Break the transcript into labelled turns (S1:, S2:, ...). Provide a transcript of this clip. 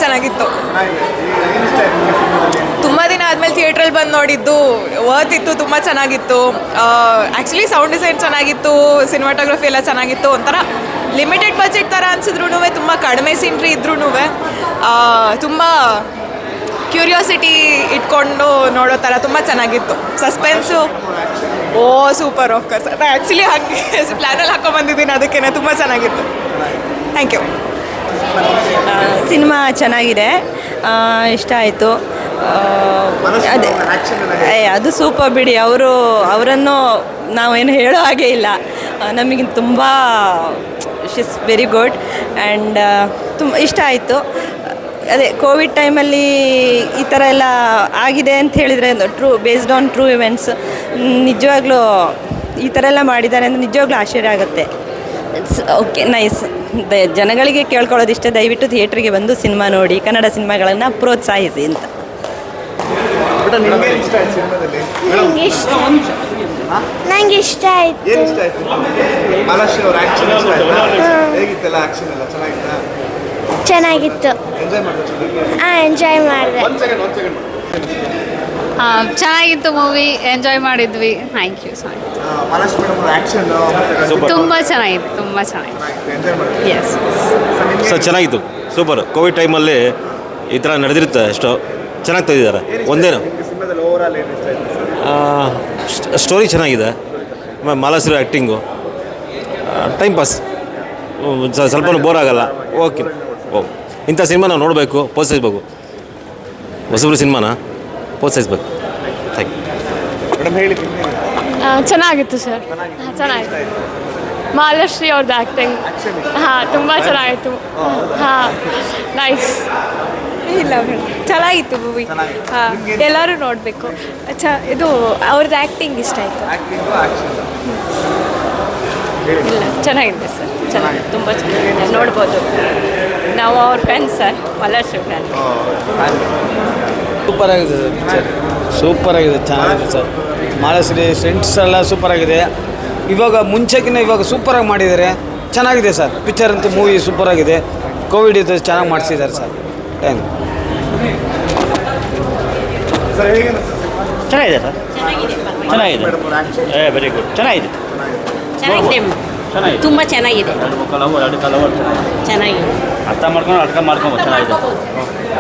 S1: ಚೆನ್ನಾಗಿತ್ತು. ತುಂಬ ದಿನ ಆದಮೇಲೆ ಥಿಯೇಟ್ರಲ್ಲಿ ಬಂದು ನೋಡಿದ್ದು ವರ್ತ್ ಇತ್ತು. ತುಂಬ ಚೆನ್ನಾಗಿತ್ತು. ಆ್ಯಕ್ಚುಲಿ ಸೌಂಡ್ ಡಿಸೈನ್ ಚೆನ್ನಾಗಿತ್ತು, ಸಿನಿಮಾಟೋಗ್ರಫಿ ಎಲ್ಲ ಚೆನ್ನಾಗಿತ್ತು. ಒಂಥರ ಲಿಮಿಟೆಡ್ ಬಜೆಟ್ ಥರ ಅನ್ಸಿದ್ರು, ತುಂಬ ಕಡಿಮೆ ಸೀನ್ರಿ ಇದ್ರೂ ತುಂಬ ಕ್ಯೂರಿಯಾಸಿಟಿ ಇಟ್ಕೊಂಡು ನೋಡೋ ಥರ ತುಂಬ ಚೆನ್ನಾಗಿತ್ತು. Suspense super of course. ಅದು ಆ್ಯಕ್ಚುಲಿ ಹಾಗೆ ಪ್ಲ್ಯಾನಲ್ಲಿ ಹಾಕೊಂಡ್ಬಂದಿದ್ದೀನಿ, ಅದಕ್ಕೇ ತುಂಬ ಚೆನ್ನಾಗಿತ್ತು. Thank you.
S2: ಸಿನಿಮಾ ಚೆನ್ನಾಗಿದೆ, ಇಷ್ಟ ಆಯಿತು. ಅದೇ ಅದು ಸೂಪರ್ ಬಿಡಿ. ಅವರನ್ನು ನಾವೇನು ಹೇಳೋ ಹಾಗೆ ಇಲ್ಲ. ನಮಗೆ ತುಂಬ ಶಿಸ್ ವೆರಿ ಗುಡ್ ಆ್ಯಂಡ್ ತುಂಬ ಇಷ್ಟ ಆಯಿತು. ಅದೇ ಕೋವಿಡ್ ಟೈಮಲ್ಲಿ ಈ ಥರ ಎಲ್ಲ ಆಗಿದೆ ಅಂತ ಹೇಳಿದರೆ ಬೇಸ್ಡ್ ಆನ್ ಟ್ರೂ ಇವೆಂಟ್ಸ್, ನಿಜವಾಗ್ಲೂ ಈ ಥರ ಎಲ್ಲ ಮಾಡಿದ್ದಾರೆ ಅಂದರೆ ನಿಜವಾಗ್ಲೂ ಆಶ್ಚರ್ಯ ಆಗುತ್ತೆ. It's okay, nice. ಜನಗಳಿಗೆ ಕೇಳ್ಕೊಳ್ಳೋದಿಷ್ಟೇ, ದಯವಿಟ್ಟು ಥಿಯೇಟ್ರಿಗೆ ಬಂದು ಸಿನಿಮಾ ನೋಡಿ, ಕನ್ನಡ ಸಿನಿಮಾಗಳನ್ನು ಪ್ರೋತ್ಸಾಹಿಸಿ ಅಂತ.
S3: ನಂಗೆ ಇಷ್ಟ ಆಯಿತು. ಚೆನ್ನಾಗಿತ್ತು. ಎಂಜಾಯ್ ಮಾಡಿದೆ.
S4: ಚೆನ್ನಾಗಿತ್ತು ಮೂವಿ, ಎಂಜಾಯ್ ಮಾಡಿದ್ವಿ. Thank you. ತುಂಬ ಚೆನ್ನಾಗಿತ್ತು, ತುಂಬ ಚೆನ್ನಾಗಿತ್ತು. ಎಸ್
S5: ಸರ್, ಚೆನ್ನಾಗಿತ್ತು, ಸೂಪರ್. ಕೋವಿಡ್ ಟೈಮಲ್ಲಿ ಈ ಥರ ನಡೆದಿರುತ್ತೆ, ಎಷ್ಟೋ ಚೆನ್ನಾಗಿ ತೆಗೆದಿದ್ದಾರೆ. ಒಂದೇನು ಸ್ಟೋರಿ ಚೆನ್ನಾಗಿದೆ, ಮಾಲಾಶ್ರೀ ಆ್ಯಕ್ಟಿಂಗು, ಟೈಮ್ ಪಾಸ್, ಸ್ವಲ್ಪ ಬೋರ್ ಆಗಲ್ಲ. ಓಕೆ, ಇಂಥ ಸಿನಿಮಾ ನಾವು ನೋಡಬೇಕು, ಪ್ರೋತ್ಸಾಹಿಸ್ಬೇಕು. ಹೊಸಬ್ರು ಸಿನಿಮಾನ ಪ್ರೋತ್ಸಾಹಿಸ್ಬೇಕು. Thank you.
S6: ಚೆನ್ನಾಗಿತ್ತು ಸರ್, ಚೆನ್ನಾಗಿತ್ತು. ಮಾಲಾಶ್ರೀ ಅವ್ರದ್ದು ಆ್ಯಕ್ಟಿಂಗ್ ತುಂಬ ಚೆನ್ನಾಗಿತ್ತು. ನೈಸ್.
S1: ಇಲ್ಲ ಚೆನ್ನಾಗಿತ್ತು ಮೂವಿ. ಎಲ್ಲರೂ ನೋಡಬೇಕು. ಇದು ಅವ್ರದ್ದು ಆ್ಯಕ್ಟಿಂಗ್ ಇಷ್ಟ ಆಯಿತು.
S6: ಇಲ್ಲ, ಚೆನ್ನಾಗಿದೆ ಸರ್, ಚೆನ್ನಾಗಿದೆ, ತುಂಬ ಚೆನ್ನಾಗಿದೆ. ನೋಡ್ಬೋದು, ನಾವು ಅವ್ರ fans sir, Malashri fan.
S7: Super ಆಗಿದೆ ಸರ್, ಪಿಕ್ಚರ್ ಸೂಪರ್ ಆಗಿದೆ, ಚೆನ್ನಾಗಿದೆ ಸರ್. ಮಾಲಾಶ್ರೀ ಫ್ರೆಂಡ್ಸ್ ಎಲ್ಲ ಸೂಪರ್ ಆಗಿದೆ. ಇವಾಗ ಮುಂಚೆಗಿನ್ನ ಇವಾಗ ಸೂಪರಾಗಿ ಮಾಡಿದ್ದಾರೆ, ಚೆನ್ನಾಗಿದೆ ಸರ್. ಪಿಕ್ಚರ್ ಅಂತೂ ಮೂವಿ ಸೂಪರ್ ಆಗಿದೆ. ಕೋವಿಡ್ ಇದು ಚೆನ್ನಾಗಿ ಮಾಡಿಸಿದ್ದಾರೆ ಸರ್. Thank you.
S8: ಚೆನ್ನಾಗಿದೆ ಸರ್, ಚೆನ್ನಾಗಿದೆ, ವೆರಿ ಗುಡ್, ಚೆನ್ನಾಗಿದೆ, ಚೆನ್ನಾಗಿದೆ,
S2: ತುಂಬ ಚೆನ್ನಾಗಿದೆ,
S8: ಎರಡು ಕಾಲ ಚೆನ್ನಾಗಿದೆ.
S2: ಚೆನ್ನಾಗಿದೆ.
S8: ಅರ್ಥ ಮಾಡ್ಕೊಂಡು ಚೆನ್ನಾಗಿದೆ.